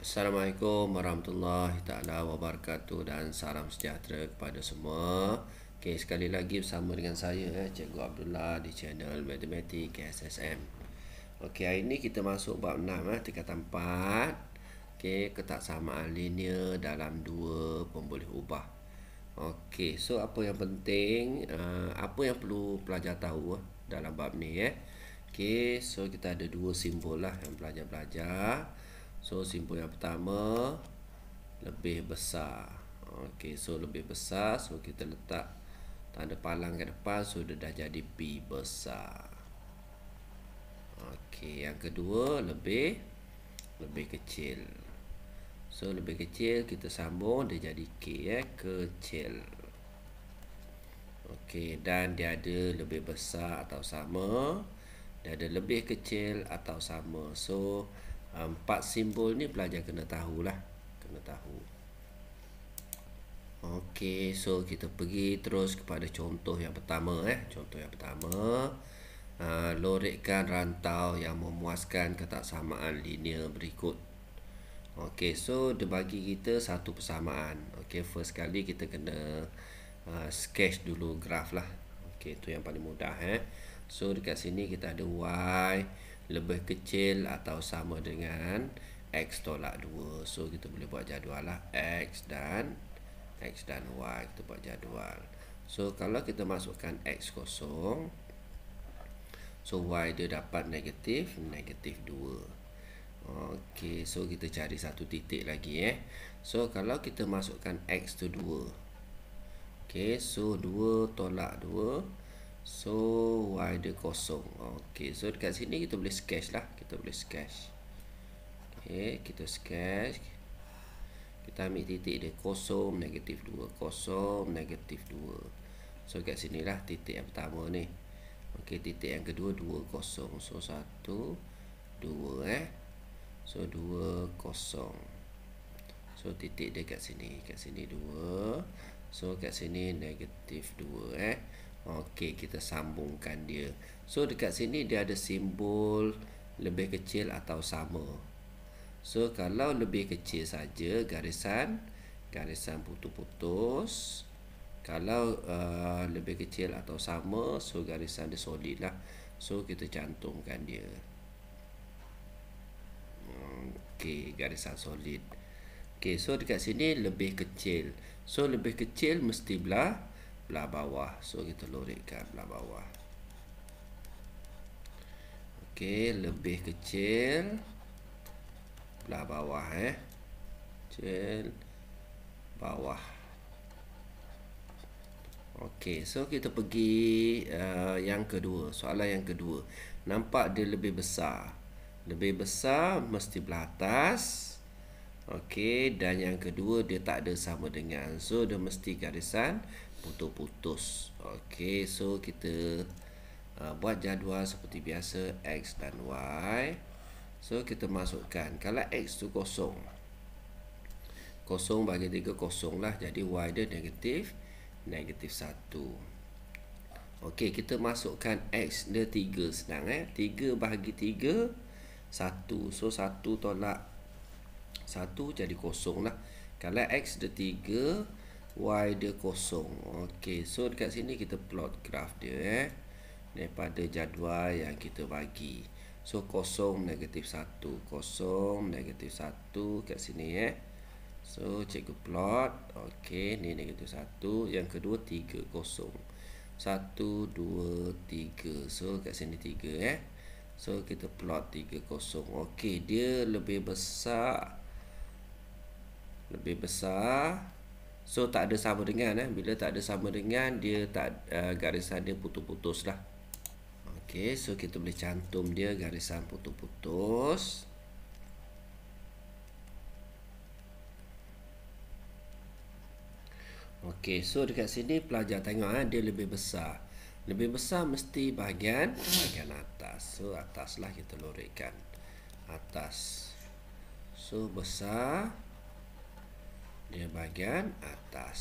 Assalamualaikum warahmatullahi taala wabarakatuh dan salam sejahtera kepada semua. Okey, sekali lagi bersama dengan saya Cikgu Abdullah di channel Matematik KSSM. Okey, hari ini kita masuk bab 6 tingkatan 4. Okey, ketaksamaan linear dalam dua pemboleh ubah. Okey, so apa yang penting, apa yang perlu pelajar tahu dalam bab ni Okey, so kita ada dua simbol lah yang pelajar belajar. So simbol yang pertama lebih besar. Okey, so lebih besar, so kita letak tanda palang ke depan, so dia dah jadi P besar. Okey, yang kedua lebih kecil. So lebih kecil kita sambung dia jadi K kecil. Okey, dan dia ada lebih besar atau sama, dia ada lebih kecil atau sama. So 4 simbol ni pelajar kena tahulah, kena tahu. Okey, so kita pergi terus kepada contoh yang pertama Contoh yang pertama, lorekkan rantau yang memuaskan ketaksamaan linear berikut. Okey, so dia bagi kita satu persamaan. Okey, first kali kita kena sketch dulu graf lah. Okey, itu yang paling mudah So dekat sini kita ada Y lebih kecil atau sama dengan X tolak 2. So kita boleh buat jadual lah, X dan Y. Kita buat jadual. So kalau kita masukkan X kosong, so Y dia dapat negatif 2. Okey, so kita cari satu titik lagi So kalau kita masukkan X tu 2, okey, so 2 tolak 2, so Y dia kosong. Okey, so dekat sini kita boleh sketch lah. Kita boleh sketch. Okey, kita sketch. Kita ambil titik dia kosong, negatif 2, kosong, negatif 2. So kat sini lah titik yang pertama ni. Okey, titik yang kedua 2, kosong. So 1, 2 So 2, kosong. So titik dia kat sini. Kat sini 2. So kat sini negatif 2 Okey, kita sambungkan dia. So dekat sini dia ada simbol lebih kecil atau sama. So kalau lebih kecil saja garisan putus-putus. Kalau lebih kecil atau sama, so garisan dia solid lah. So kita cantumkan dia. Okey, garisan solid. Okey, so dekat sini lebih kecil. So lebih kecil mesti belah bawah. So kita lorekkan belah bawah. Okey, lebih kecil belah bawah kecil bawah. Okey, so kita pergi yang kedua, soalan yang kedua. Nampak dia lebih besar. Lebih besar mesti belah atas. Okey, dan yang kedua dia tak ada sama dengan. So dia mesti garisan putus-putus. Okey, so kita buat jadual seperti biasa X dan Y. So kita masukkan. Kalau X tu kosong, kosong bagi 3 kosong lah. Jadi Y dia negatif 1. Okey, kita masukkan X dia 3 senang 3 bahagi 3 1. So 1 tolak 1 jadi kosong lah. Kalau X dia 3, Y dia kosong. Okey, so dekat sini kita plot graf dia daripada jadual yang kita bagi. So kosong negatif 1, kosong negatif 1 kat sini So cikgu plot. Okey, ni negatif 1. Yang kedua 3, kosong. 1, 2, 3. So kat sini 3 So kita plot 3, kosong. Okey, dia lebih besar. Lebih besar. So tak ada sama dengan bila tak ada sama dengan, dia tak garisan dia putus-putus lah. Okey, so kita boleh cantum dia garisan putus-putus. Okey, so dekat sini pelajar tengok dia lebih besar. Lebih besar mesti bahagian atas. So atas lah kita lorekkan. Atas. So besar dia bahagian atas.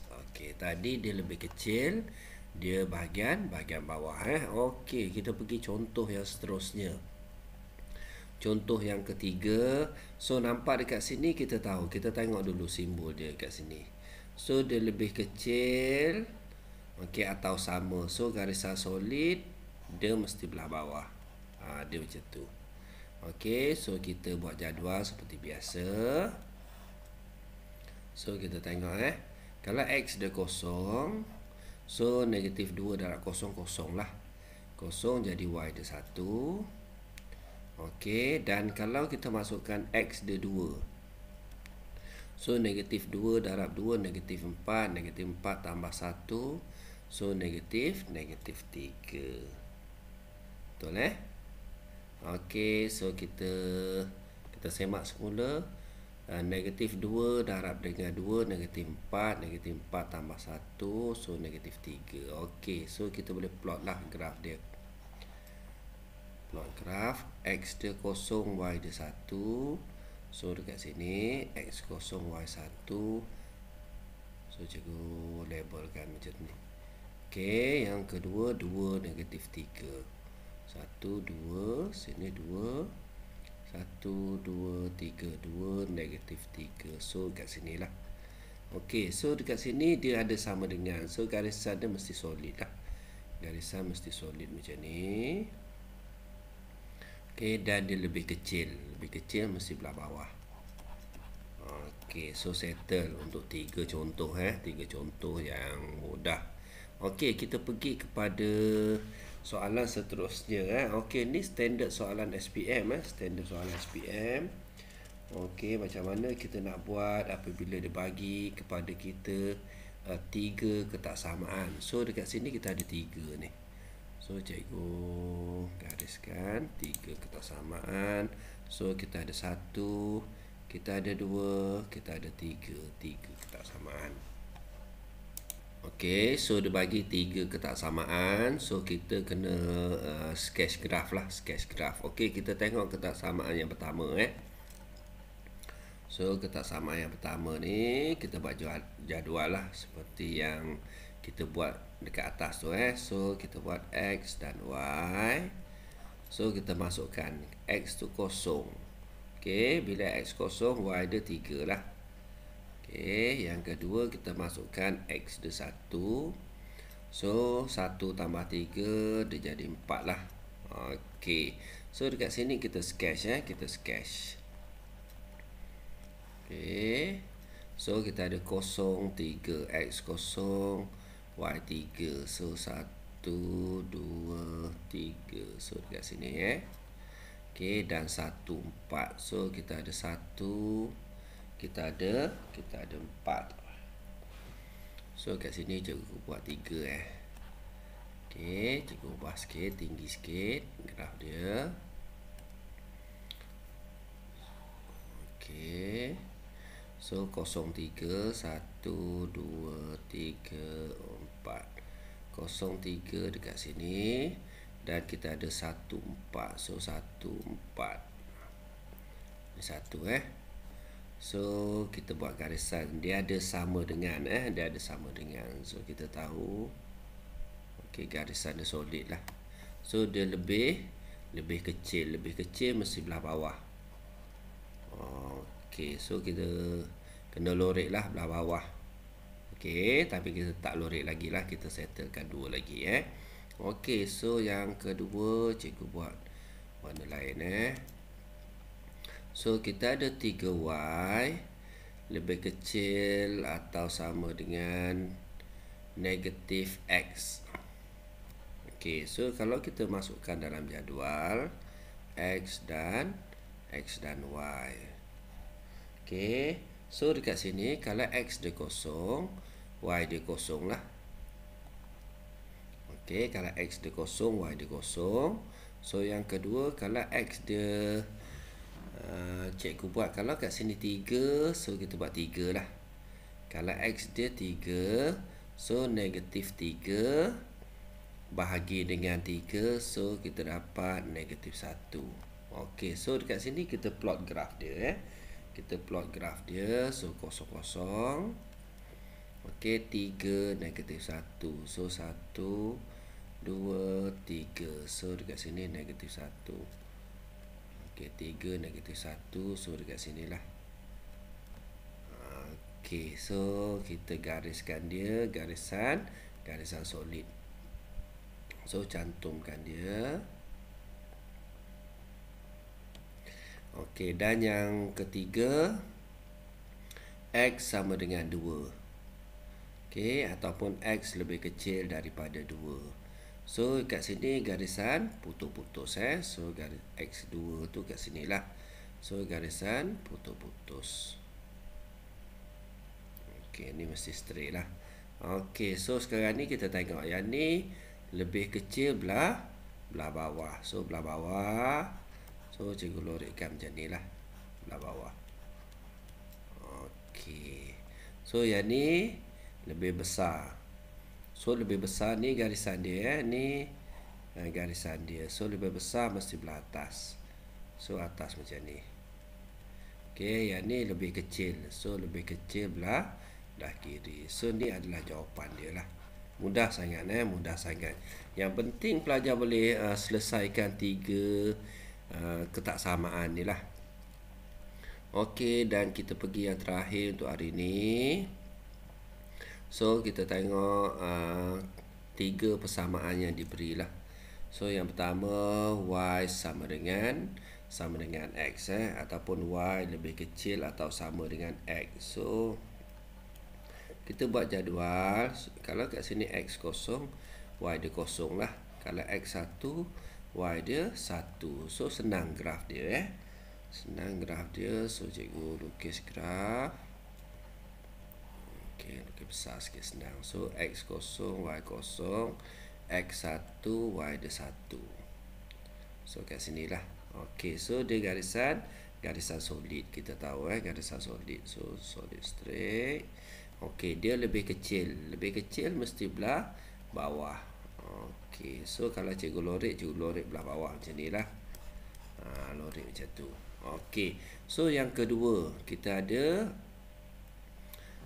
Okey, tadi dia lebih kecil, dia bahagian bawah Okey, kita pergi contoh yang seterusnya. Contoh yang ketiga, so nampak dekat sini kita tahu, kita tengok dulu simbol dia dekat sini. So dia lebih kecil, okey, atau sama. So garisan solid dia mesti belah bawah. Dia macam tu. Okey, so kita buat jadual seperti biasa. So kita tengok kalau X dia kosong, so negatif 2 darab kosong, kosong lah. Kosong jadi Y dia 1. Okey, dan kalau kita masukkan X dia 2, so negatif 2 darab 2 negatif 4, negatif 4 tambah 1, so negatif 3. Betul Okey, so kita semak semula. Negatif 2 darab dengan 2 negatif 4, negatif 4 tambah 1, so negatif 3. Okey, so kita boleh plot lah graf dia. Plot graf X dia kosong, Y dia 1. So dekat sini X kosong, Y 1. So cikgu labelkan macam ni. Okey, yang kedua 2 negatif 3. 1 2, sini 2, 1 2 3, 2 negatif 3. So kat sinilah. Okey, so dekat sini dia ada sama dengan, so garisan dia mesti solid lah. Garisan mesti solid macam ni. Okey, dan dia lebih kecil. Lebih kecil mesti belah bawah. Okey, so settle untuk 3 contoh 3 contoh yang mudah. Okey, kita pergi kepada soalan seterusnya Okey, ni standard soalan SPM standard soalan SPM. Okey, macam mana kita nak buat apabila dia bagi kepada kita 3 ketaksamaan. So dekat sini kita ada 3 ni. So cikgu gariskan 3 ketaksamaan. So kita ada 1, kita ada 2, kita ada 3 ketaksamaan. Okey, so dia bagi 3 ketaksamaan. So kita kena sketch graf lah, sketch graf. Okey, kita tengok ketaksamaan yang pertama So ketaksamaan yang pertama ni kita buat jadual lah seperti yang kita buat dekat atas tu So kita buat X dan Y. So kita masukkan X tu kosong. Okey, bila X kosong, Y dia 3 lah. Okey, yang kedua kita masukkan X dia 1. So 1 tambah 3 dia jadi 4 lah. Okey, so dekat sini kita sketch kita sketch. Okey, so kita ada kosong 3, X kosong, Y 3. So 1 2 3. So dekat sini Okey, dan 1 4. So kita ada 1, kita ada 4. So kat sini cikgu buat 3 Okey, cikgu ubah sikit, tinggi sikit graf dia. Okey, so 03 1 2 3 4. 03 dekat sini, dan kita ada 1 4. So 1 4. Ini 1 So kita buat garisan, dia ada sama dengan dia ada sama dengan. So kita tahu okey, garisan dia solid lah. So dia lebih kecil, mesti belah bawah. Okey, so kita kena lorek lah belah bawah. Okey, tapi kita tak lorek lagi lah, kita settlekan 2 lagi Okey, so yang kedua cikgu buat warna lain So kita ada 3Y lebih kecil atau sama dengan negatif X. Okey, so kalau kita masukkan dalam jadual X dan Y. Okey, so dekat sini kalau X dia kosong, Y dia kosong lah. Okey, kalau X dia kosong, Y dia kosong. So yang kedua, kalau X dia cikgu buat, kalau kat sini 3, so kita buat 3 lah. Kalau X dia 3, so negatif 3 bahagi dengan 3, so kita dapat negatif 1. Okey, so dekat sini kita plot graf dia Kita plot graf dia, so 0 0. Okey, 3 negatif 1. So 1 2 3. So dekat sini negatif 1. Okey, 3 negatif 1. So dekat sini lah. Okey, so kita gariskan dia, garisan solid. So cantumkan dia. Okey, dan yang ketiga, X sama dengan 2. Okey, ataupun X lebih kecil daripada 2. So kat sini garisan putus-putus. So garis X2 tu kat sini lah. So garisan putus-putus. Okey, ni mesti straight lah. Okey, so sekarang ni kita tengok yang ni lebih kecil belah bawah. So belah bawah, so cikgu lorikkan macam ni lah, belah bawah. Okey, so yang ni lebih besar. So lebih besar ni garisan dia, ni garisan dia. So lebih besar mesti belah atas. So atas macam ni. Okey, yang ni lebih kecil. So lebih kecil belah kiri. So ni adalah jawapan dia lah. Mudah sangat, mudah sangat. Yang penting pelajar boleh selesaikan 3 ketaksamaan ni lah. Okey, dan kita pergi yang terakhir untuk hari ni. So kita tengok 3 persamaan yang diberi lah. So yang pertama, Y sama dengan X, ataupun Y lebih kecil atau sama dengan X. So kita buat jadual. Kalau kat sini X kosong, Y dia kosong lah. Kalau X 1, Y dia 1. So senang graf dia, senang graf dia. So cikgu lukis graf. Okey, lukis besar sikit, senang. So X kosong, Y kosong, X 1, Y dia 1. So kat sini lah. Okey, so dia garisan solid. Kita tahu garisan solid. So solid straight. Okey, dia lebih kecil. Lebih kecil mesti belah bawah. Okey, so kalau cikgu lorik belah bawah macam ni lah. Lorik macam tu. Okey, so yang kedua, kita ada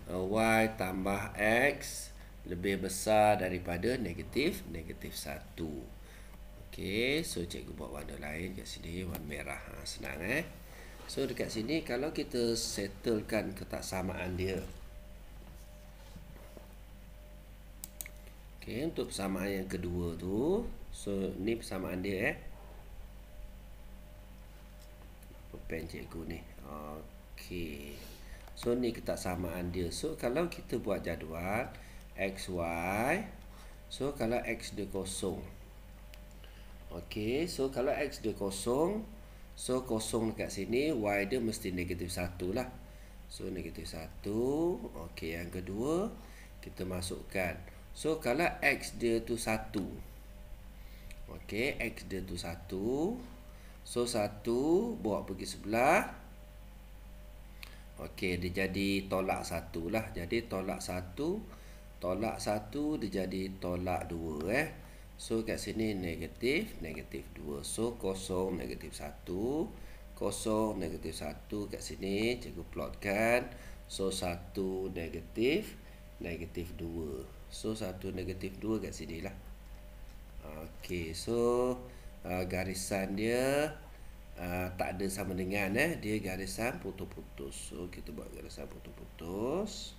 Y tambah X lebih besar daripada negatif 1. Okey, so cikgu buat warna lain kat sini, warna merah. Senang So dekat sini kalau kita settlekan ketaksamaan dia. Okey, untuk persamaan yang kedua tu, so ni persamaan dia pen cikgu ni. Okey, so ni ketaksamaan dia. So kalau kita buat jadual XY, so kalau X dia kosong. Okey, so kalau X dia kosong, so kosong dekat sini, Y dia mesti negatif 1 lah. So negatif 1. Okey, yang kedua kita masukkan. So kalau X dia tu 1. Okey, X dia tu 1. So 1 bawa pergi sebelah. Okey, dia jadi tolak 1 lah. Jadi tolak 1 dia jadi tolak 2 So kat sini negatif 2. So kosong negatif 1, kosong negatif 1 kat sini cikgu plotkan. So 1 negatif 2. So 1 negatif 2 kat sini lah. Okey, so garisan dia tak ada sama dengan dia garisan putus-putus. So kita buat garisan putus-putus.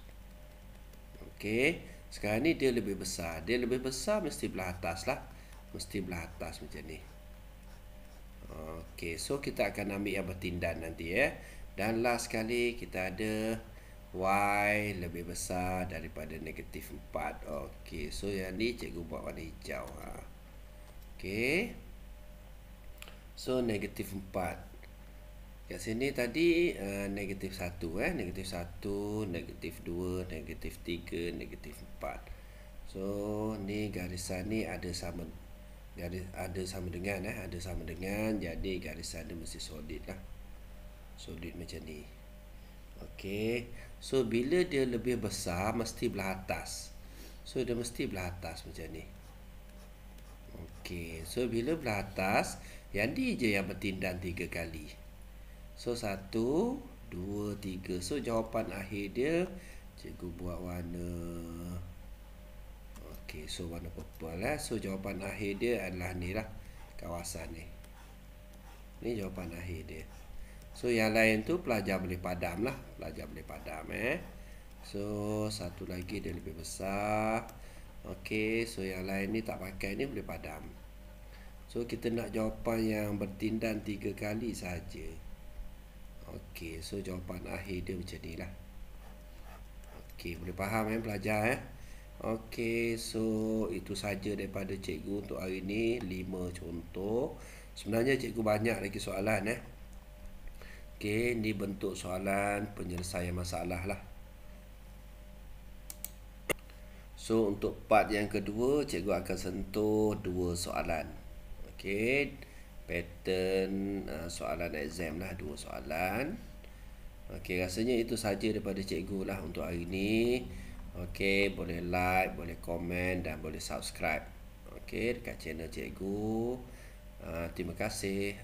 Okey, sekarang ni dia lebih besar. Dia lebih besar mesti belah atas lah. Mesti belah atas macam ni. Okey, so kita akan ambil yang bertindan nanti Dan last sekali kita ada Y lebih besar daripada negatif 4. Okey, so yang ni cikgu buat warna hijau. Okey, so negatif 4. Kat sini tadi negatif 1 negatif 1, negatif 2, negatif 3, negatif 4. So ni garisan ni ada sama dengan ada sama dengan, jadi garisan dia mesti solid lah. Solid macam ni. Okey, so bila dia lebih besar mesti belah atas. So dia mesti belah atas macam ni. Okey, so bila belah atas, yang ni je yang bertindan 3 kali. So 1, 2, 3. So jawapan akhir dia cikgu buat warna. Okey, so warna purple So jawapan akhir dia adalah ni lah, kawasan ni. Ini jawapan akhir dia. So yang lain tu pelajar boleh padam lah. Pelajar boleh padam So satu lagi dia lebih besar. Okey, so yang lain ni tak pakai ni boleh padam. So kita nak jawapan yang bertindan 3 kali saja. Okey, so jawapan akhir dia macam ni lah. Okey, boleh faham pelajar Okey, so itu saja daripada cikgu untuk hari ni, 5 contoh. Sebenarnya cikgu banyak lagi soalan Okey, ni bentuk soalan penyelesaian masalah lah. So untuk part yang kedua, cikgu akan sentuh 2 soalan. Okey, pattern soalan exam lah, 2 soalan. Okey, rasanya itu saja daripada cikgu lah untuk hari ni. Okey, boleh like, boleh komen dan boleh subscribe. Okey, dekat channel cikgu. Terima kasih.